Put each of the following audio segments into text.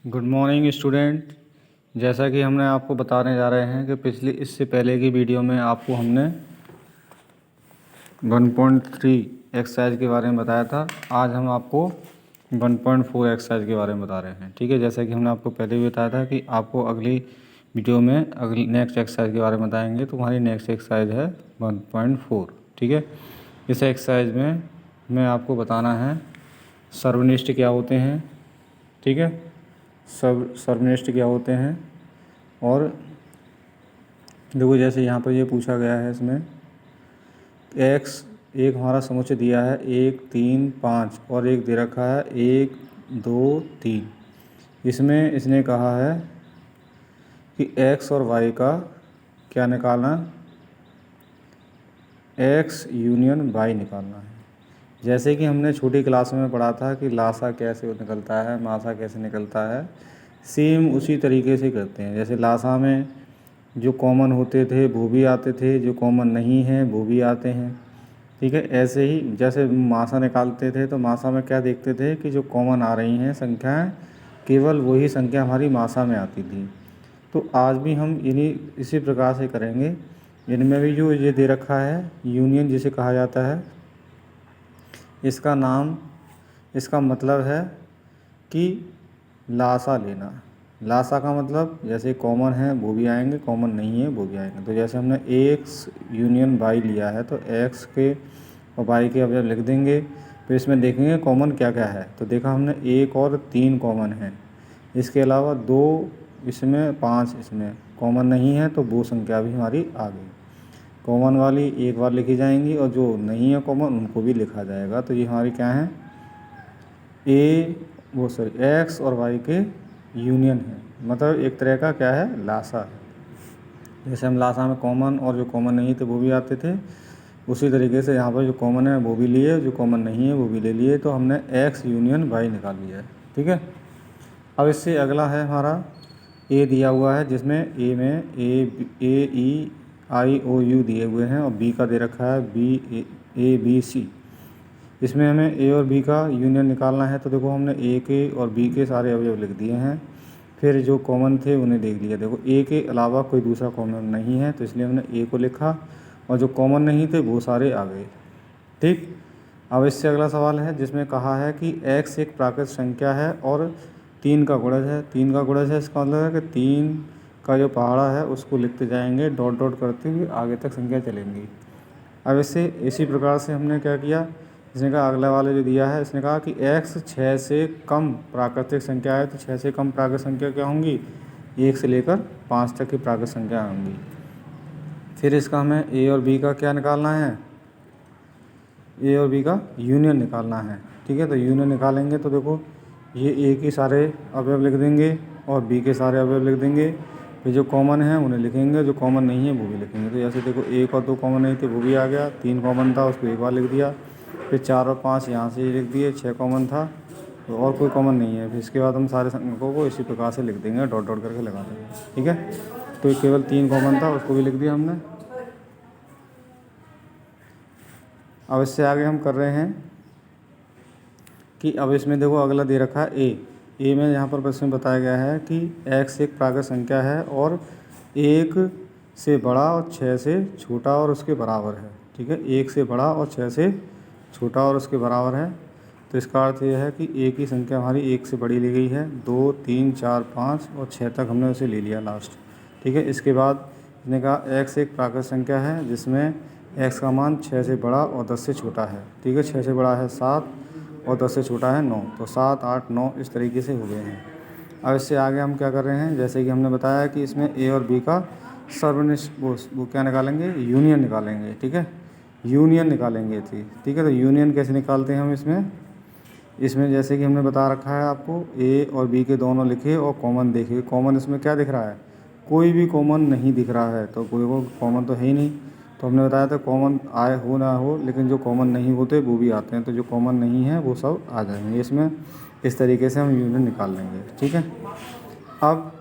Good morning student. जैसा कि हमने आपको बताने जा रहे हैं कि इससे पहले की वीडियो में आपको हमने 1.3 एक्सरसाइज के बारे में बताया था। आज हम आपको 1.4 एक्सरसाइज के बारे में बता रहे हैं। ठीक है, जैसा कि हमने आपको पहले भी बताया था कि आपको अगली वीडियो में अगली नेक्स्ट एक्सरसाइज के बारे में बताएंगे। तो हमारी नेक्स्ट एक्सरसाइज है 1.4। ठीक है, इस एक्सरसाइज में हमें आपको बताना है सर्वनिष्ठ क्या होते हैं। ठीक है, सर्वनिष्ठ क्या होते हैं। और देखो जैसे यहाँ पर ये पूछा गया है, इसमें एक्स एक हमारा समुच्चय दिया है 1 3 5 और एक दे रखा है 1 2 3। इसमें इसने कहा है कि एक्स और वाई का क्या निकालना, एक्स यूनियन वाई निकालना है। जैसे कि हमने छोटी क्लास में पढ़ा था कि लासा कैसे निकलता है, मासा कैसे निकलता है, सेम उसी तरीके से करते हैं। जैसे लासा में जो कॉमन होते थे वो भी आते थे, जो कॉमन नहीं है वो भी आते हैं। ठीक है, ऐसे ही जैसे मासा निकालते थे तो मासा में क्या देखते थे कि जो कॉमन आ रही हैं संख्याएं, केवल वही संख्या हमारी मासा में आती थी। तो आज भी हम इसी प्रकार से करेंगे। इनमें भी जो ये दे रखा है यूनियन जिसे कहा जाता है, इसका मतलब है कि लासा लेना। लासा का मतलब जैसे कॉमन है वो भी आएंगे, कॉमन नहीं है वो भी आएंगे। तो जैसे हमने एक्स यूनियन वाई लिया है तो एक्स के और वाई के अब जब लिख देंगे तो इसमें देखेंगे कॉमन क्या क्या है। तो देखा हमने 1 और 3 कॉमन है, इसके अलावा 2 इसमें 5 इसमें कॉमन नहीं है, तो वो संख्या भी हमारी आ गई। कॉमन वाली एक बार लिखी जाएंगी और जो नहीं है कॉमन उनको भी लिखा जाएगा। तो ये हमारी क्या है, एक्स और वाई के यूनियन है, मतलब एक तरह का क्या है, लासा है। जैसे हम लासा में कॉमन और जो कॉमन नहीं थे वो भी आते थे, उसी तरीके से यहाँ पर जो कॉमन है वो भी लिए, जो कॉमन नहीं है वो भी ले लिए। तो हमने एक्स यूनियन वाई निकाल लिया है। ठीक है, अब इससे अगला है हमारा ए दिया हुआ है, जिसमें ए में ए ई आई ओ यू दिए हुए हैं और बी का दे रखा है बी ए बी सी। इसमें हमें ए और बी का यूनियन निकालना है। तो देखो हमने ए के और बी के सारे अवयव लिख दिए हैं, फिर जो कॉमन थे उन्हें देख लिया। देखो ए के अलावा कोई दूसरा कॉमन नहीं है तो इसलिए हमने ए को लिखा और जो कॉमन नहीं थे वो सारे आ गए। ठीक, अब इससे अगला सवाल है जिसमें कहा है कि एक्स एक प्राकृत संख्या है और 3 का गुणज है। 3 का गुणज है, इसका मतलब है कि 3 का जो पहाड़ा है उसको लिखते जाएंगे, डॉट डॉट करते हुए आगे तक संख्या चलेंगी। अब इससे इसी प्रकार से हमने क्या किया, इसने कहा अगला वाले जो दिया है, इसने कहा कि x 6 से कम प्राकृतिक संख्या है। तो 6 से कम प्राकृतिक संख्या क्या होंगी, 1 से लेकर 5 तक की प्राकृतिक संख्या होंगी। फिर इसका हमें a और b का क्या निकालना है, a और b का यूनियन निकालना है। ठीक है, तो यूनियन निकालेंगे तो देखो ये a के सारे अवयव लिख देंगे और b के सारे अवयव लिख देंगे। फिर जो कॉमन है उन्हें लिखेंगे, जो कॉमन नहीं है वो भी लिखेंगे। तो जैसे देखो 1 और 2 कॉमन नहीं थे वो भी आ गया, 3 कॉमन था उसको एक बार लिख दिया, फिर 4 और 5 यहाँ से लिख दिए, 6 कॉमन था तो और कोई कॉमन नहीं है। फिर इसके बाद हम सारे अंकों को इसी प्रकार से लिख देंगे, डॉट डॉट करके लगा देंगे। ठीक है, तो केवल 3 कॉमन था उसको भी लिख दिया हमने। अब इससे आगे हम कर रहे हैं कि अब इसमें देखो अगला दे रखा है ए में यहाँ पर प्रश्न में बताया गया है कि एक्स एक प्राकृत संख्या है और 1 से बड़ा और 6 से छोटा और उसके बराबर है। ठीक है, 1 से बड़ा और 6 से छोटा और उसके बराबर है। तो इसका अर्थ यह है कि ए की संख्या हमारी 1 से बड़ी ली गई है, 2 3 4 5 और 6 तक हमने उसे ले लिया लास्ट। ठीक है, इसके बाद इसने कहा एक्स एक प्राकृत संख्या है जिसमें एक्स का मान 6 से बड़ा और 10 से छोटा है। ठीक है, 6 से बड़ा है 7 और 10 से छोटा है 9, तो 7 8 9 इस तरीके से हो गए हैं। अब इससे आगे हम क्या कर रहे हैं, जैसे कि हमने बताया कि इसमें ए और बी का सर्वनिष्ठ वो क्या निकालेंगे, यूनियन निकालेंगे। ठीक है, यूनियन निकालेंगे थी। ठीक है, तो यूनियन कैसे निकालते हैं हम इसमें जैसे कि हमने बता रखा है आपको, ए और बी के दोनों लिखे और कॉमन देखे। कॉमन इसमें क्या दिख रहा है, कोई भी कॉमन नहीं दिख रहा है, तो कोई कॉमन तो है ही नहीं। तो हमने बताया था कॉमन आए हो ना हो, लेकिन जो कॉमन नहीं होते वो भी आते हैं, तो जो कॉमन नहीं है वो सब आ जाएंगे इसमें। इस तरीके से हम यूनियन निकाल लेंगे। ठीक है, अब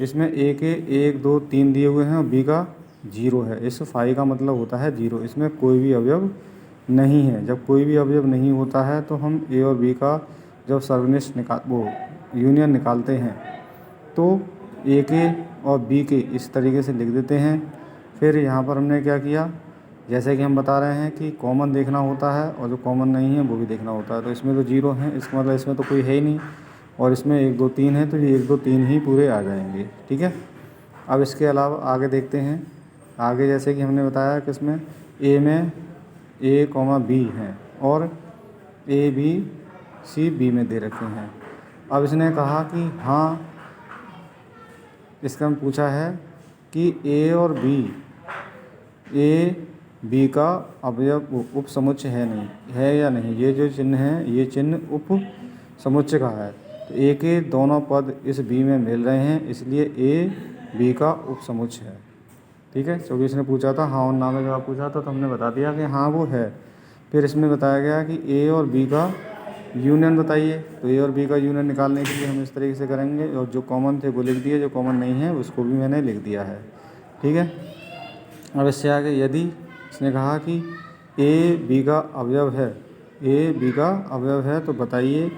इसमें ए के 1 2 3 दिए हुए हैं और बी का 0 है। इस फाई का मतलब होता है 0, इसमें कोई भी अवयव नहीं है। जब कोई भी अवयव नहीं होता है तो हम ए और बी का जब सर्वनिष्ठ यूनियन निकालते हैं तो ए के और बी के इस तरीके से लिख देते हैं। फिर यहाँ पर हमने क्या किया, जैसे कि हम बता रहे हैं कि कॉमन देखना होता है और जो कॉमन नहीं है वो भी देखना होता है। तो इसमें तो 0 है, इसका मतलब इसमें तो कोई है ही नहीं, और इसमें 1 2 3 है, तो ये 1 2 3 ही पूरे आ जाएंगे। ठीक है, अब इसके अलावा आगे देखते हैं। आगे जैसे कि हमने बताया कि इसमें ए में ए कॉमा बी हैं और ए बी सी बी में दे रखे हैं। अब इसने कहा कि हाँ, इसका हम पूछा है कि ए और बी, ए बी का अवयव उप समुच्चय है नहीं है या नहीं। ये जो चिन्ह है ये चिन्ह उप समुच्चय का है। तो ए के दोनों पद इस बी में मिल रहे हैं, इसलिए ए बी का उप समुच्चय है। ठीक है, क्योंकि इसने पूछा था हाँ और ना में जवाब पूछा था तो हमने बता दिया कि हाँ वो है। फिर इसमें बताया गया कि ए और बी का यूनियन बताइए। तो ए और बी का यूनियन निकालने के लिए हम इस तरीके से करेंगे, और जो कॉमन थे वो लिख दिए, जो कॉमन नहीं है उसको भी मैंने लिख दिया है। ठीक है, अब इससे आगे यदि इसने कहा कि ए बी का अवयव है, ए बी का अवयव है, तो बताइए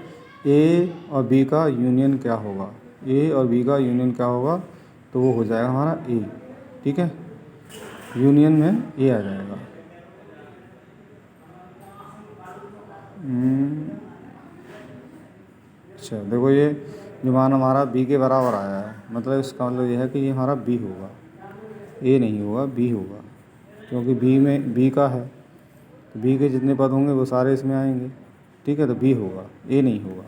ए और बी का यूनियन क्या होगा। ए और बी का यूनियन क्या होगा, तो वो हो जाएगा हमारा ए। ठीक है, यूनियन में ए आ जाएगा। अच्छा देखो, ये जो मान हमारा बी के बराबर आया है, मतलब इसका मतलब ये है कि ये हमारा बी होगा, ए नहीं होगा, बी होगा, क्योंकि बी में बी का है, तो बी के जितने पद होंगे वो सारे इसमें आएंगे। ठीक है, तो बी होगा, ए नहीं होगा।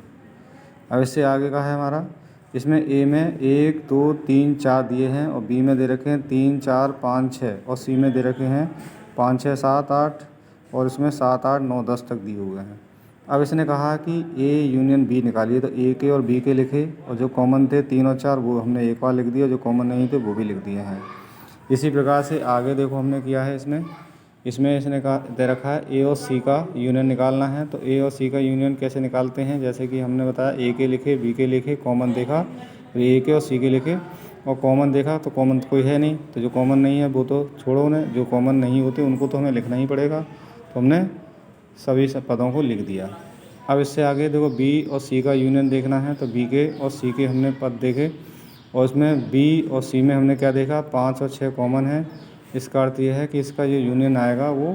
अब इससे आगे का है हमारा, इसमें ए में 1 2 3 4 दिए हैं और बी में दे रखे हैं 3 4 5 6 और सी में दे रखे हैं 5 6 7 8 और इसमें 7 8 9 10 तक दिए हुए हैं। अब इसने कहा कि ए यूनियन बी निकालिए, तो ए के और बी के लिखे और जो कॉमन थे 3 और 4 वो हमने एक बार लिख दिया, जो कॉमन नहीं थे वो भी लिख दिए हैं। इसी प्रकार से आगे देखो हमने किया है, इसमें इसने कहा दे रखा है ए और सी का यूनियन निकालना है। तो ए और सी का यूनियन कैसे निकालते हैं, जैसे कि हमने बताया ए के लिखे, बी के लिखे, कॉमन देखा, फिर ए के और सी के लिखे और कॉमन देखा, तो कॉमन कोई है नहीं, तो जो कॉमन नहीं है वो तो छोड़ो उन्हें, जो कॉमन नहीं होते उनको तो हमें लिखना ही पड़ेगा। तो हमने सभी पदों को लिख दिया। अब इससे आगे देखो बी और सी का यूनियन देखना है, तो बी के और सी के हमने पद देखे और इसमें बी और सी में हमने क्या देखा, 5 और 6 कॉमन है। इसका अर्थ यह है कि इसका जो यूनियन आएगा वो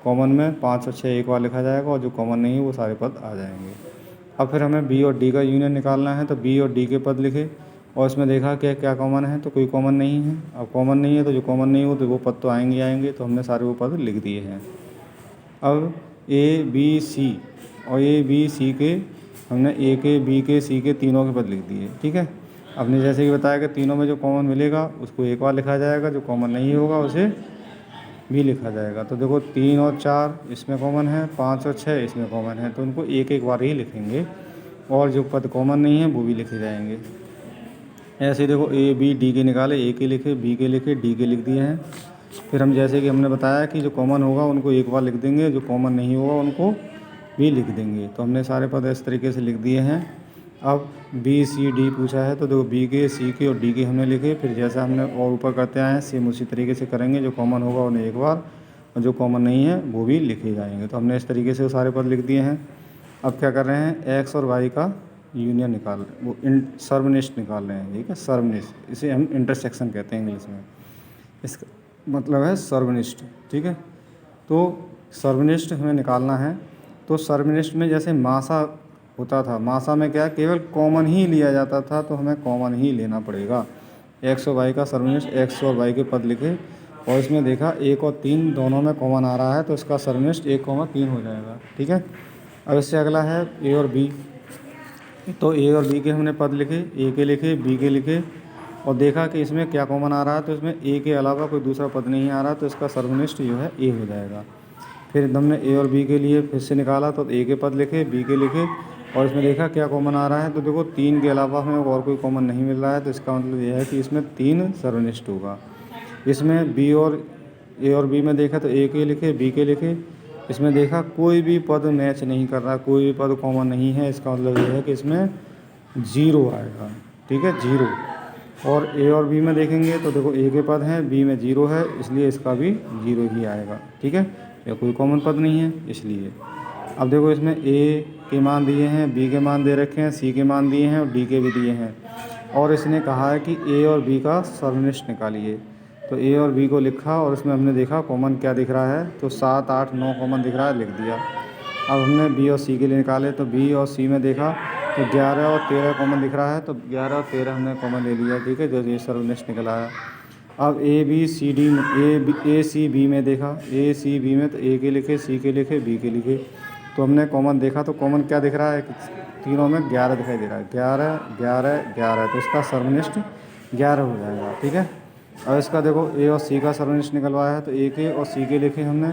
कॉमन में 5 और 6 एक बार लिखा जाएगा और जो कॉमन नहीं है वो सारे पद आ जाएंगे। अब फिर हमें बी और डी का यूनियन निकालना है, तो बी और डी के पद लिखे और इसमें देखा कि क्या कॉमन है, तो कोई कॉमन नहीं है। अब कॉमन नहीं है तो जो कॉमन नहीं हो तो वो पद तो आएंगे, तो हमने सारे वो पद लिख दिए हैं। अब ए बी सी और ए बी सी के हमने ए के बी के सी के तीनों के पद लिख दिए। ठीक है, आपने जैसे कि बताया कि तीनों में जो कॉमन मिलेगा उसको एक बार लिखा जाएगा, जो कॉमन नहीं होगा उसे भी लिखा जाएगा। तो देखो 3 और 4 इसमें कॉमन है, 5 और 6 इसमें कॉमन है, तो उनको एक एक बार ही लिखेंगे और जो पद कॉमन नहीं है वो भी लिखे जाएंगे। ऐसे ही देखो ए बी डी के निकाले, ए के लिखे, बी के लिखे, डी के लिख दिए हैं। फिर हम जैसे कि हमने बताया कि जो कॉमन होगा उनको एक बार लिख देंगे, जो कॉमन नहीं होगा उनको भी लिख देंगे। तो हमने सारे पद इस तरीके से लिख दिए हैं। अब बी सी डी पूछा है, तो देखो बी के, सी के और डी के हमने लिखे। फिर जैसा हमने और ऊपर करते आए हैं सेम उसी तरीके से करेंगे, जो कॉमन होगा उन्हें एक बार और जो कॉमन नहीं है वो भी लिखे जाएंगे। तो हमने इस तरीके से वो सारे पद लिख दिए हैं। अब क्या कर रहे हैं, एक्स और वाई का यूनियन निकाल वो सर्वनिष्ठ निकाल रहे हैं। ठीक है, सर्वनिष्ठ, इसे हम इंटरसेक्शन कहते हैं इंग्लिश में, इसका मतलब है सर्वनिष्ठ। ठीक है, तो सर्वनिष्ठ हमें निकालना है। तो सर्वनिष्ठ में जैसे मासा होता था, मासा में क्या केवल कॉमन ही लिया जाता था, तो हमें कॉमन ही लेना पड़ेगा। एक्स और वाई का सर्वनिष्ठ, एक्स और वाई के पद लिखे और इसमें देखा 1 और 3 दोनों में कॉमन आ रहा है, तो इसका सर्वनिष्ठ 1, 3 हो जाएगा। ठीक है, अब इससे अगला है ए और बी। तो ए और बी के हमने पद लिखे, ए के लिखे, बी के लिखे और देखा कि इसमें क्या कॉमन आ रहा है, तो इसमें ए के अलावा कोई दूसरा पद नहीं आ रहा, तो इसका सर्वनिष्ठ जो है ए हो जाएगा। फिर हमने ए और बी के लिए फिर से निकाला, तो ए के पद लिखे, बी के लिखे और इसमें देखा क्या कॉमन आ रहा है, तो देखो 3 के अलावा हमें और कोई कॉमन नहीं मिल रहा है, तो इसका मतलब यह है कि इसमें 3 सर्वनिष्ठ होगा। इसमें बी और ए और बी में देखा तो ए के लिखे, बी के लिखे, इसमें देखा कोई भी पद मैच नहीं कर रहा, कोई भी पद कॉमन नहीं है, इसका मतलब यह है कि इसमें 0 आएगा। ठीक है, 0। और ए और बी में देखेंगे तो देखो ए के पद हैं, बी में 0 है, इसलिए इसका भी 0 ही आएगा। ठीक है, या कोई कॉमन पद नहीं है इसलिए। अब देखो इसमें ए के मान दिए हैं, बी के मान दे रखे हैं, सी के मान दिए हैं और डी के भी दिए हैं। और इसने कहा है कि ए और बी का सर्वनिष्ठ निकालिए। तो ए और बी को लिखा और इसमें हमने देखा कॉमन क्या दिख रहा है, तो 7, 8, 9 कॉमन दिख रहा है, लिख दिया। अब हमने बी और सी के लिए निकाले, तो बी और सी में देखा तो 11 और 13 कॉमन दिख रहा है, तो 11 और 13 हमने कॉमन ले लिया, ठीक है, जो ये सर्वनिष्ठ निकला है। अब A B C D A C B में देखा, ए सी बी में तो ए के लिखे, सी के लिखे, बी के लिखे, तो हमने कॉमन देखा तो कॉमन क्या दिख रहा है, तीनों में 11 दिखाई दे रहा है, 11 11 11, तो इसका सर्वनिष्ठ 11 हो जाएगा, ठीक है। अब इसका देखो ए और सी का सर्वनिष्ठ निकलवाया है, तो ए के और सी के लिखे हमने,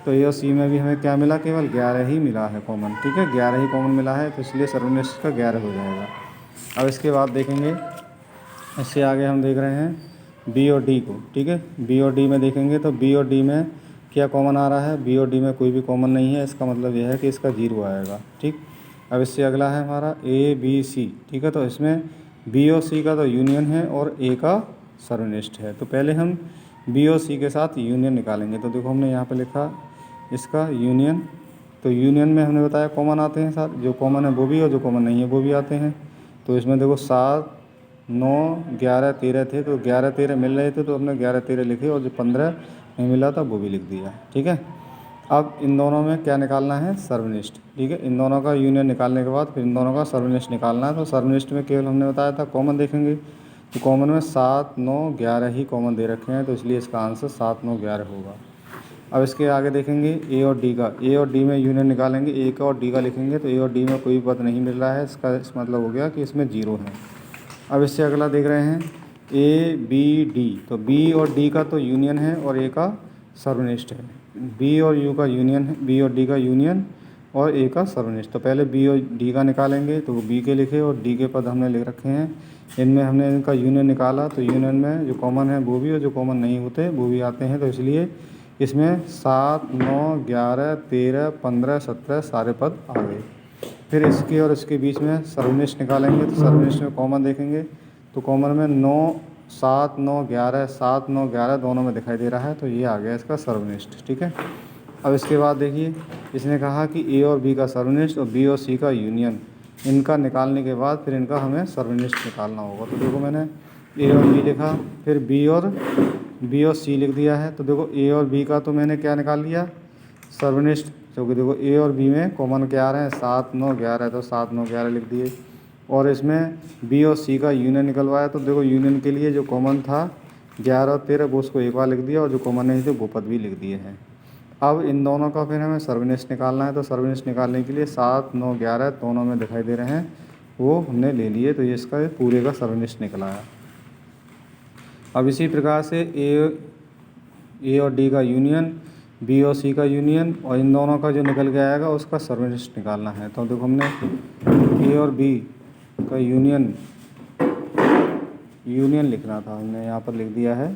तो ए और सी में भी हमें क्या मिला, केवल 11 ही मिला है कॉमन, ठीक है, 11 ही कॉमन मिला है, तो इसलिए सर्वनिष्ठ का 11 हो जाएगा। अब इसके बाद देखेंगे, इससे आगे हम देख रहे हैं बी और डी को, ठीक है। बी और डी में देखेंगे तो बी और डी में क्या कॉमन आ रहा है, बी और डी में कोई भी कॉमन नहीं है, इसका मतलब यह है कि इसका 0 आएगा, ठीक। अब इससे अगला है हमारा ए बी सी, ठीक है, तो इसमें बी और सी का तो यूनियन है और ए का सर्वनिष्ठ है। तो पहले हम बी और सी के साथ यूनियन निकालेंगे। तो देखो हमने यहाँ पे लिखा इसका यूनियन, तो यूनियन में हमने बताया कॉमन आते हैं साथ, जो कॉमन है वो भी और जो कॉमन नहीं है वो भी आते हैं। तो इसमें देखो 7, 9, 11, 13 थे, तो 11, 13 मिल रहे थे तो हमने 11, 13 लिखे, और जो 15 नहीं मिला था वो भी लिख दिया, ठीक है। अब इन दोनों में क्या निकालना है, सर्वनिष्ठ, ठीक है। इन दोनों का यूनियन निकालने के बाद फिर इन दोनों का सर्वनिष्ठ निकालना है। तो सर्वनिष्ठ में केवल हमने बताया था कॉमन देखेंगे, तो कॉमन में 7, 9, 11 ही कॉमन दे रखे हैं, तो इसलिए इसका आंसर 7, 9, 11 होगा। अब इसके आगे देखेंगे ए और डी का, ए और डी में यूनियन निकालेंगे, ए का और डी का लिखेंगे, तो ए और डी में कोई पद नहीं मिल रहा है, इसका इस मतलब हो गया कि इसमें 0 है। अब इससे अगला देख रहे हैं ए बी डी, तो बी और डी का तो यूनियन है और ए का सर्वनिष्ठ है। बी और यू का यूनियन है, बी और डी का यूनियन और ए का सर्वनिष्ठ। तो पहले बी और डी का निकालेंगे, तो वो बी के लिखे और डी के पद हमने लिख रखे हैं, इनमें हमने इनका यूनियन निकाला, तो यूनियन में जो कॉमन है वो भी और जो कॉमन नहीं होते वो भी आते हैं, तो इसलिए इसमें 7, 9, 11, 13, 15, 17 सारे पद आ गए। फिर इसके और इसके बीच में सर्वनिष्ठ निकालेंगे, तो सर्वनिष्ठ में कॉमन देखेंगे, तो कॉमन में 9, 7, 9, 11, 7, 9, 11 दोनों में दिखाई दे रहा है, तो ये आ गया इसका सर्वनिष्ठ, ठीक है। अब इसके बाद देखिए इसने कहा कि ए और बी का सर्वनिष्ठ और बी और सी का यूनियन, इनका निकालने के बाद फिर इनका हमें सर्वनिष्ठ निकालना होगा। तो देखो मैंने ए और बी लिखा, फिर बी और सी लिख दिया है। तो देखो ए और बी का तो मैंने क्या निकाल लिया, सर्वनिष्ठ, क्योंकि देखो ए और बी में कॉमन क्या आ रहे हैं, 7, 9, 11, तो 7, 9, 11 लिख दिए। और इसमें बी और सी का यूनियन निकलवाया, तो देखो यूनियन के लिए जो कॉमन था 11 और 13 वो उसको एक बार लिख दिया, और जो कॉमन नहीं थे वो पद भी लिख दिए हैं। अब इन दोनों का फिर हमें सर्वनिष्ठ निकालना है, तो सर्वनिष्ठ निकालने के लिए 7, 9, 11 दोनों में दिखाई दे रहे हैं वो हमने ले लिए, तो ये इसका पूरे का सर्वनिष्ठ निकला है। अब इसी प्रकार से ए और डी का यूनियन, बी और सी का यूनियन, और इन दोनों का जो निकल के आएगा उसका सर्वनिष्ठ निकालना है। तो देखो हमने ए और बी का यूनियन लिखना था, हमने यहाँ पर लिख दिया है,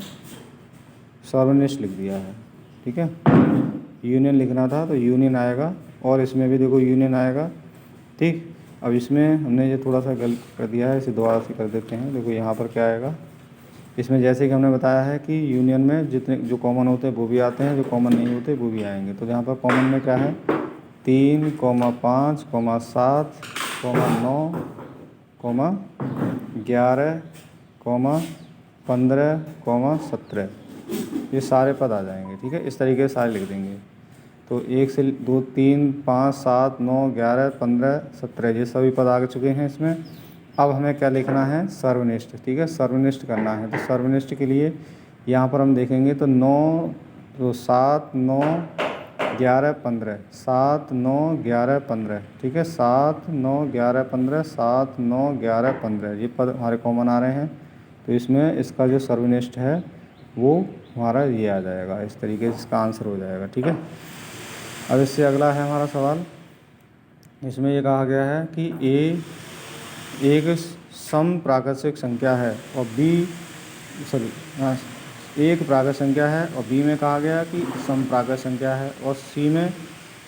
सर्वनिष्ठ लिख दिया है, ठीक है। यूनियन लिखना था तो यूनियन आएगा, और इसमें भी देखो यूनियन आएगा, ठीक। अब इसमें हमने ये थोड़ा सा गलत कर दिया है, इसे दोबारा से कर देते हैं। देखो यहाँ पर क्या आएगा, इसमें जैसे कि हमने बताया है कि यूनियन में जितने जो कॉमन होते हैं वो भी आते हैं, जो कॉमन नहीं होते वो भी आएंगे। तो यहाँ पर कॉमन में क्या है, 3, 5, 7, 9, 11, 15, 17 ये सारे पद आ जाएंगे, ठीक है। इस तरीके से सारे लिख देंगे। तो 1 से 2, 3, 5, 7, 9, 11, 15, 17 ये सभी पद आ चुके हैं इसमें। अब हमें क्या लिखना है, सर्वनिष्ठ, ठीक है, सर्वनिष्ठ करना है। तो सर्वनिष्ठ के लिए यहाँ पर हम देखेंगे तो 7, 9, 11, 15, 7, 9, 11, 15, ठीक है, 7, 9, 11, 15, 7, 9, 11, 15 ये पद हमारे कॉमन आ रहे हैं। तो इसमें इसका जो सर्वनिष्ठ है वो हमारा ये आ जाएगा, इस तरीके से इसका आंसर हो जाएगा, ठीक है। अब इससे अगला है हमारा सवाल, इसमें ये कहा गया है कि ए एक सम प्राकृतिक संख्या है और एक प्राकृत संख्या है, और बी में कहा गया कि सम प्राकृत संख्या है, और सी में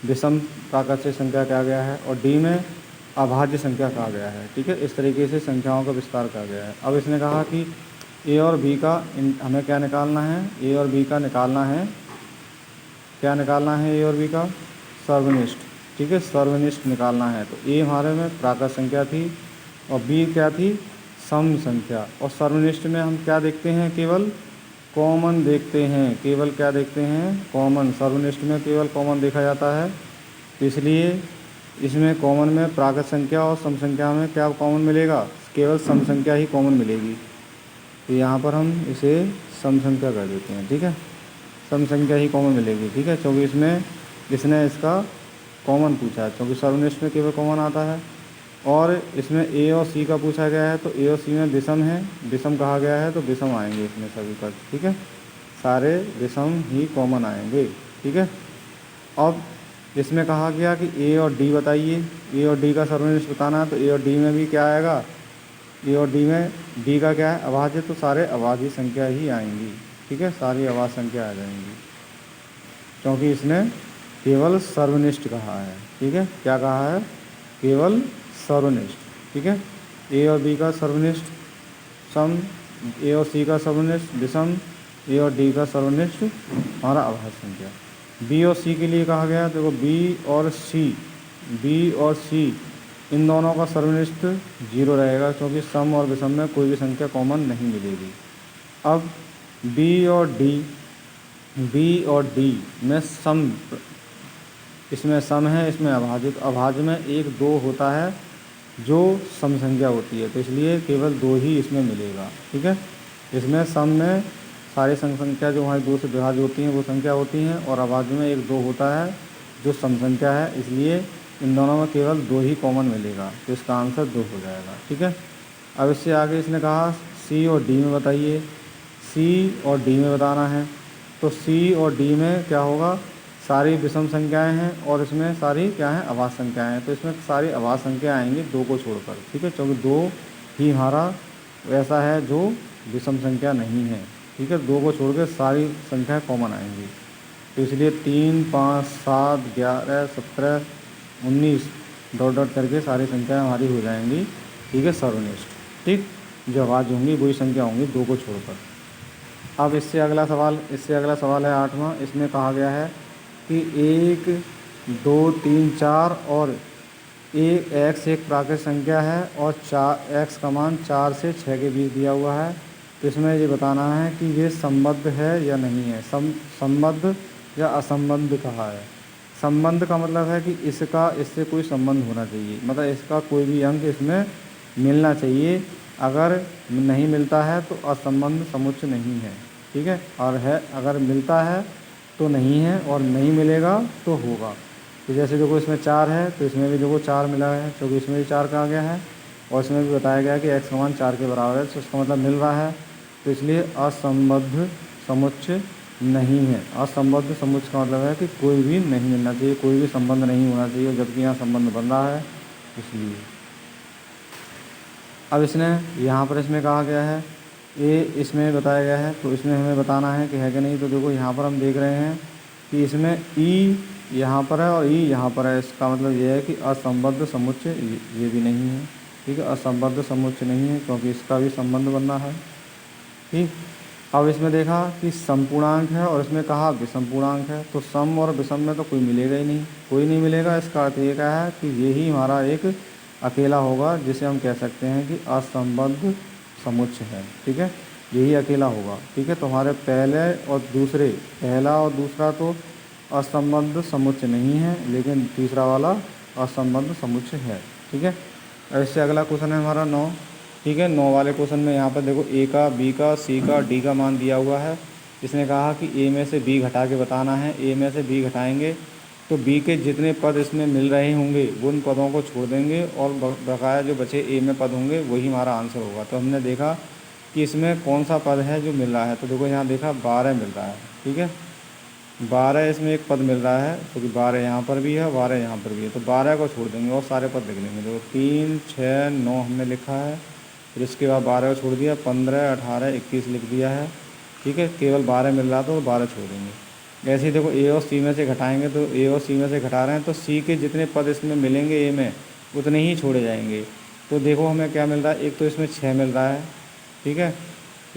विषम प्राकृतिक संख्या कहा गया है, और डी में अभाज्य संख्या कहा गया है, ठीक है। इस तरीके से संख्याओं का विस्तार कहा गया है। अब इसने कहा कि ए और बी का हमें क्या निकालना है, ए और बी का निकालना है, क्या निकालना है, ए और बी का सर्वनिष्ठ, ठीक है, सर्वनिष्ठ निकालना है। तो ए हमारे में प्राकृत संख्या थी और बी क्या थी, सम संख्या। और सर्वनिष्ठ में हम क्या देखते हैं, केवल कॉमन देखते हैं, केवल क्या देखते हैं, कॉमन। सर्वनिष्ठ में केवल कॉमन देखा जाता है, तो इसलिए इसमें कॉमन में प्राकृत संख्या और सम संख्या में क्या कॉमन मिलेगा, केवल सम संख्या ही कॉमन मिलेगी। तो यहाँ पर हम इसे सम संख्या कर देते हैं, ठीक है, सम संख्या ही कॉमन मिलेगी, ठीक है, क्योंकि इसमें इसने इसका कॉमन पूछा है, क्योंकि सर्वनिष्ठ में केवल कॉमन आता है। और इसमें ए और सी का पूछा गया है, तो ए और सी में विषम है, विषम कहा गया है, तो विषम आएंगे इसमें सभी पर, ठीक है, सारे विषम ही कॉमन आएंगे, ठीक है। अब इसमें कहा गया कि ए और डी बताइए, ए और डी का सर्वनिष्ठ बताना है, तो ए और डी में भी क्या आएगा, ए और डी में डी का क्या है, अभाज्य, तो सारे अभाज्य संख्या ही आएंगी, ठीक है, सारी अभाज्य संख्या आ जाएंगी, क्योंकि इसने केवल सर्वनिष्ठ कहा है, ठीक है, क्या कहा है, केवल सर्वनिष्ठ, ठीक है। ए और बी का सर्वनिष्ठ सम, ए और सी का सर्वनिष्ठ विषम, ए और डी का सर्वनिष्ठ हमारा अभाज्य संख्या। बी और सी के लिए कहा गया, देखो बी और सी इन दोनों का सर्वनिष्ठ 0 रहेगा, क्योंकि सम और विषम में कोई भी संख्या कॉमन नहीं मिलेगी। अब बी और डी में सम, इसमें सम है, इसमें अभाज्य, तो अभाज्य में 1 2 होता है जो सम संख्या होती है, तो इसलिए केवल 2 ही इसमें मिलेगा, ठीक है। इसमें सम में सारी संख्या जो हमारी 2 से विभाज्य होती हैं वो संख्या होती हैं, और अभाज्य में 1 2 होता है जो सम संख्या है, इसलिए इन दोनों में केवल 2 ही कॉमन मिलेगा, तो इसका आंसर 2 हो जाएगा, ठीक है। अब इससे आगे इसने कहा सी और डी में बताइए, सी और डी में बताना है, तो सी और डी में क्या होगा, सारी विषम संख्याएं हैं और इसमें सारी क्या हैं, अभाज्य संख्याएं हैं, तो इसमें सारी अभाज्य संख्या आएंगी 2 को छोड़कर, ठीक है, क्योंकि 2 ही हमारा ऐसा है जो विषम संख्या नहीं है, ठीक है, 2 को छोड़कर सारी संख्याएं कॉमन आएंगी, तो इसलिए 3 5 7 11 17 19 डॉट डॉट करके सारी संख्याएं हमारी हो जाएंगी, ठीक है, सर्वनिष्ठ, ठीक, जो अभाज्य होंगी वही संख्या होंगी 2 को छोड़कर। अब इससे अगला सवाल है 8वां। इसमें कहा गया है कि 1 2 3 4 और एक्स एक प्राकृत संख्या है और एक्स का मान 4 से 6 के बीच दिया हुआ है, तो इसमें ये बताना है कि ये संबद्ध है या नहीं है, संबद्ध या असंबद्ध कहा है। संबंध का मतलब है कि इससे कोई संबंध होना चाहिए, मतलब इसका कोई भी अंक इसमें मिलना चाहिए, अगर नहीं मिलता है तो असंबद्ध समुच्चय नहीं है, ठीक है, और है अगर मिलता है तो नहीं है, और नहीं मिलेगा तो होगा। तो जैसे देखो इसमें 4 है, तो इसमें भी देखो 4 मिला है, क्योंकि इसमें भी 4 कहा गया है, और इसमें भी बताया गया कि एक्स का मान 4 के बराबर है, तो इसका मतलब मिल रहा है, तो इसलिए असंबद्ध समुच्चय नहीं है। असंबद्ध समुच्चय का मतलब है कि कोई भी नहीं मिलना चाहिए, कोई भी संबंध नहीं होना चाहिए, जबकि यहाँ संबंध बन रहा है, इसलिए। अब यहाँ पर इसमें कहा गया है ए, इसमें बताया गया है, तो इसमें हमें बताना है कि है कि नहीं। तो देखो यहाँ पर हम देख रहे हैं कि इसमें ई यहाँ पर है और ई यहाँ पर है, इसका मतलब ये है कि असंबद्ध समुच्चय ये भी नहीं है, ठीक है, असंबद्ध समुच्चय नहीं है, क्योंकि इसका भी संबंध बनना है, ठीक। अब इसमें देखा कि समपूर्णांक है और इसमें कहा विषम पूर्णांक है, तो सम और विषम में तो कोई मिलेगा ही नहीं, कोई नहीं मिलेगा। इसका अर्थ ये क्या है कि यही हमारा एक अकेला होगा, जिसे हम कह सकते हैं कि असंबद्ध समुच्चय है, ठीक है, यही अकेला होगा, ठीक है। तो हमारे पहला और दूसरा तो असंबद्ध समुच्चय नहीं है, लेकिन तीसरा वाला असंबद्ध समुच्चय है, ठीक है। ऐसे अगला क्वेश्चन है हमारा 9, ठीक है। 9 वाले क्वेश्चन में यहाँ पर देखो ए का, बी का, सी का, डी का मान दिया हुआ है। इसने कहा कि ए में से बी घटा के बताना है। ए में से बी घटाएंगे तो बी के जितने पद इसमें मिल रहे होंगे उन पदों को छोड़ देंगे, और बकाया जो बचे ए में पद होंगे वही हमारा आंसर होगा। तो हमने देखा कि इसमें कौन सा पद है जो मिल रहा है, तो देखो यहाँ देखा 12 मिल रहा है, ठीक है, 12 इसमें एक पद मिल रहा है, क्योंकि 12 यहाँ पर भी है, 12 यहाँ पर भी है, तो 12 को छोड़ देंगे और सारे पद लिख लेंगे। देखो 3 6 9 हमने लिखा है, फिर इसके बाद 12 को छोड़ दिया, 15 18 21 लिख दिया है, ठीक है, केवल 12 मिल रहा तो 12 छोड़ देंगे। ऐसे ही देखो ए और सी में से घटाएंगे, तो ए और सी में से घटा रहे हैं, तो सी के जितने पद इसमें मिलेंगे ए में उतने ही छोड़े जाएंगे। तो देखो हमें क्या मिल रहा है, एक तो इसमें 6 मिल रहा है, ठीक है,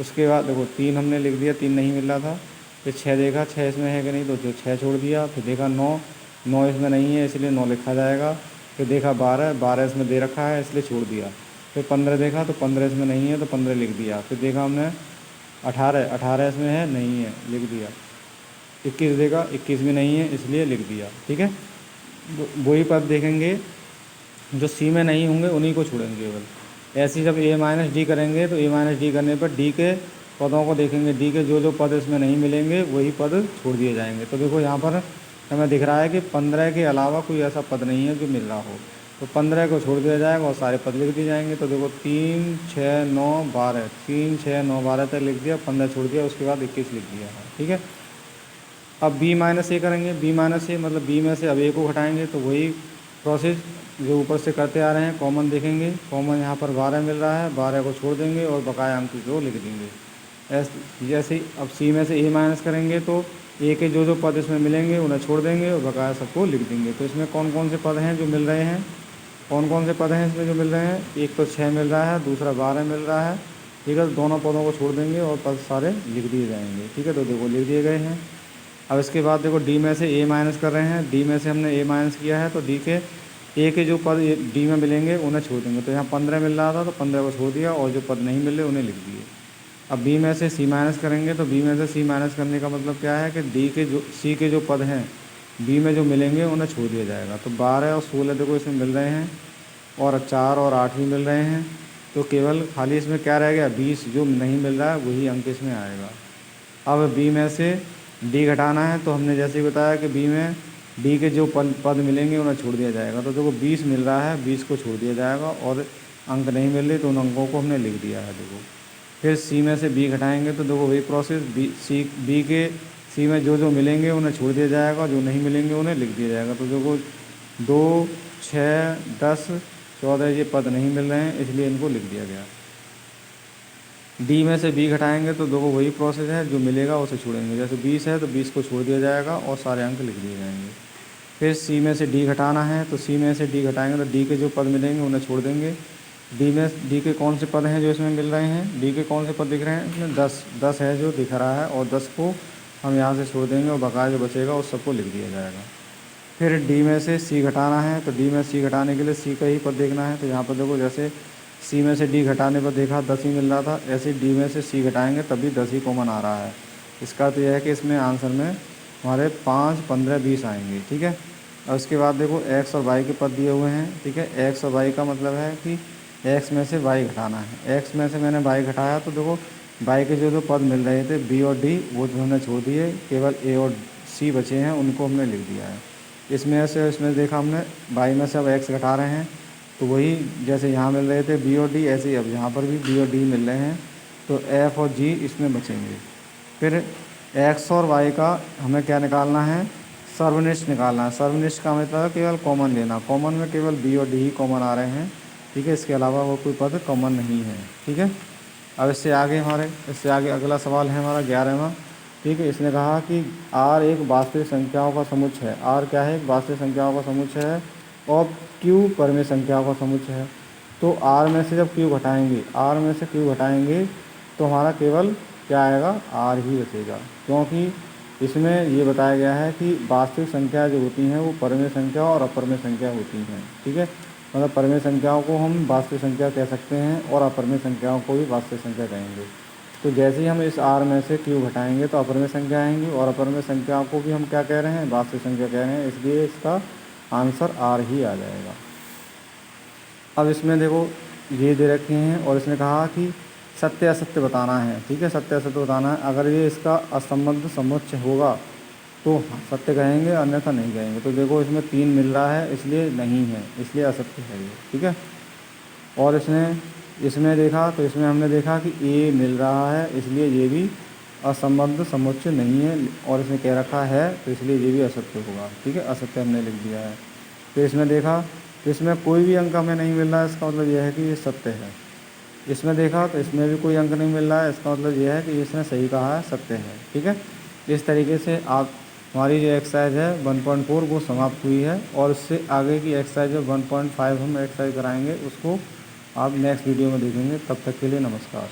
उसके बाद देखो 3 हमने लिख दिया, 3 नहीं मिल रहा था, फिर 6 देखा 6 इसमें है कि नहीं, तो जो 6 छोड़ दिया, फिर देखा 9, 9 इसमें नहीं है इसलिए 9 लिखा जाएगा। फिर देखा 12 इसमें दे रखा है इसलिए छोड़ दिया। फिर 15 देखा तो 15 इसमें नहीं है तो 15 लिख दिया। फिर देखा हमने 18 इसमें है नहीं है लिख दिया। 21 देखा 21 में नहीं है इसलिए लिख दिया। ठीक है, वही पद देखेंगे जो सी में नहीं होंगे उन्हीं को छोड़ेंगे केवल। ऐसे ही जब ए माइनस डी करेंगे तो ए माइनस डी करने पर डी के पदों को देखेंगे, डी के जो पद इसमें नहीं मिलेंगे वही पद छोड़ दिए जाएंगे। तो देखो यहाँ पर हमें दिख रहा है कि 15 के अलावा कोई ऐसा पद नहीं है जो मिल रहा हो, तो 15 को छोड़ दिया जाएगा और सारे पद लिख दिए जाएंगे। तो देखो 3, 6, 9, 12, 3, 6, 9, 12 तक लिख दिया, 15 छोड़ दिया, उसके बाद 21 लिख दिया है। ठीक है, अब बी माइनस ए करेंगे। बी माइनस ए मतलब बी में से अब ए को घटाएंगे, तो वही प्रोसेस जो ऊपर से करते आ रहे हैं। कॉमन देखेंगे, कॉमन यहाँ पर 12 मिल रहा है, 12 को छोड़ देंगे और बकाया अंक को लिख देंगे। जैसे अब सी में से ए माइनस करेंगे तो ए के जो पद इसमें मिलेंगे उन्हें छोड़ देंगे और बकाया सबको लिख देंगे। तो इसमें कौन कौन से पद हैं जो मिल रहे हैं, कौन कौन से पद हैं इसमें जो मिल रहे हैं? एक तो 6 मिल रहा है, दूसरा 12 मिल रहा है। ठीक है, तो दोनों पदों को छोड़ देंगे और पद सारे लिख दिए जाएंगे। ठीक है, तो देखो लिख दिए गए हैं। अब इसके बाद देखो डी में से ए माइनस कर रहे हैं। डी में से हमने ए माइनस किया है तो डी के ए के जो पद डी में मिलेंगे उन्हें छोड़ देंगे। तो यहाँ 15 मिल रहा था तो 15 को छोड़ दिया और जो पद नहीं मिले उन्हें लिख दिए। अब बी में से सी माइनस करेंगे तो बी में से सी माइनस करने का मतलब क्या है कि डी के जो सी के जो पद हैं बी में जो मिलेंगे उन्हें छोड़ दिया जाएगा। तो 12 और 16 देखो इसमें मिल रहे हैं और 4 और 8 भी मिल रहे हैं। तो केवल खाली इसमें क्या रह गया? 20 जो नहीं मिल रहा है वही अंक इसमें आएगा। अब बी में से डी घटाना है तो हमने जैसे ही बताया कि बी में डी के जो पद मिलेंगे उन्हें छोड़ दिया जाएगा। तो देखो 20 मिल रहा है, 20 को छोड़ दिया जाएगा और अंक नहीं मिल रहे तो उन अंकों को हमने लिख दिया है। देखो फिर सी में से बी घटाएंगे तो देखो वही प्रोसेस, बी के सी में जो मिलेंगे उन्हें छोड़ दिया जाएगा, जो नहीं मिलेंगे उन्हें लिख दिया जाएगा। तो देखो 2, 6, 10, 14 ये पद नहीं मिल रहे हैं इसलिए इनको लिख दिया गया। डी में से बी घटाएंगे तो देखो वही प्रोसेस है, जो मिलेगा उसे छोड़ेंगे। जैसे 20 है तो 20 को छोड़ दिया जाएगा और सारे अंक लिख दिए जाएंगे। फिर सी में से डी घटाना है तो सी में से डी घटाएंगे तो डी के जो पद मिलेंगे उन्हें छोड़ देंगे। डी के कौन से पद हैं जो इसमें मिल रहे हैं? डी के कौन से पद दिख रहे हैं इसमें? 10 है जो दिख रहा है और 10 को हम यहाँ से छोड़ देंगे और बकाया जो बचेगा उस सबको लिख दिया जाएगा। फिर डी में से सी घटाना है तो डी में सी घटाने के लिए सी का ही पद देखना है। तो यहाँ पर देखो जैसे सी में से डी घटाने पर देखा 10 ही मिल रहा था, ऐसे डी में से सी घटाएंगे तभी 10 ही कॉमन आ रहा है। इसका तो यह है कि इसमें आंसर में हमारे 5, 15, 20 आएंगे। ठीक है, और उसके बाद देखो एक्स और वाई के पद दिए हुए हैं। ठीक है, एक्स और वाई का मतलब है कि एक्स में से वाई घटाना है। एक्स में से मैंने वाई घटाया तो देखो वाई के जो पद मिल रहे थे बी और डी वो जो हमने छोड़ दिए, केवल ए और सी बचे हैं उनको हमने लिख दिया है। इसमें देखा हमने वाई में से अब एक्स घटा रहे हैं तो वही जैसे यहाँ मिल रहे थे बी और डी, ऐसे ही अब यहाँ पर भी बी और डी मिल रहे हैं तो एफ और जी इसमें बचेंगे। फिर एक्स और वाई का हमें क्या निकालना है? सर्वनिष्ठ निकालना है। सर्वनिष्ठ का मतलब केवल कॉमन लेना। कॉमन में केवल बी और डी ही कॉमन आ रहे हैं। ठीक है, इसके अलावा वो कोई पद कॉमन नहीं है। ठीक है, अब इससे आगे अगला सवाल है हमारा 11वां। ठीक है, इसने कहा कि आर एक वास्तविक संख्याओं का समुच्चय है। आर क्या है? एक वास्तविक संख्याओं का समुच्चय है और क्यू परिमेय संख्याओं का समुच्चय है। तो आर में से जब क्यू घटाएंगे तो हमारा केवल क्या आएगा? आर ही बचेगा, क्योंकि इसमें ये बताया गया है कि वास्तविक संख्या जो होती हैं वो परिमेय संख्या और अपरिमेय संख्या होती हैं। ठीक है, मतलब परिमेय संख्याओं को हम वास्तविक संख्या कह सकते हैं और अपरिमेय संख्याओं को भी वास्तविक संख्या कहेंगे। तो जैसे ही हम इस आर में से क्यू घटाएंगे तो अपरिमेय संख्या आएंगी और अपरिमेय संख्याओं को भी हम क्या कह रहे हैं? वास्तविक संख्या कह रहे हैं, इसलिए इसका आंसर आर ही आ जाएगा। अब इसमें देखो ये दे रखे हैं और इसने कहा कि सत्य असत्य बताना है। ठीक है, सत्य असत्य बताना है। अगर ये इसका असंबद्ध समुच्चय होगा तो सत्य कहेंगे, अन्यथा नहीं कहेंगे। तो देखो इसमें 3 मिल रहा है इसलिए नहीं है, इसलिए असत्य है ये। ठीक है, और इसमें देखा तो इसमें हमने देखा कि ए मिल रहा है इसलिए ये भी असंबद्ध समुच्चय नहीं है और इसने कह रखा है तो इसलिए ये भी असत्य होगा। ठीक है, असत्य हमने लिख दिया है। फिर इसमें देखा तो इसमें कोई भी अंक हमें नहीं मिल रहा है, इसका मतलब यह है कि ये सत्य है। इसमें देखा तो इसमें भी कोई अंक नहीं मिल रहा है, इसका मतलब यह है कि इसने सही कहा है, सत्य है। ठीक है, इस तरीके से आप हमारी जो एक्सरसाइज है 1.4 वो समाप्त हुई है और इससे आगे की एक्सरसाइज जो 1.5 हम एक्सरसाइज कराएंगे उसको आप नेक्स्ट वीडियो में देखेंगे। तब तक के लिए नमस्कार।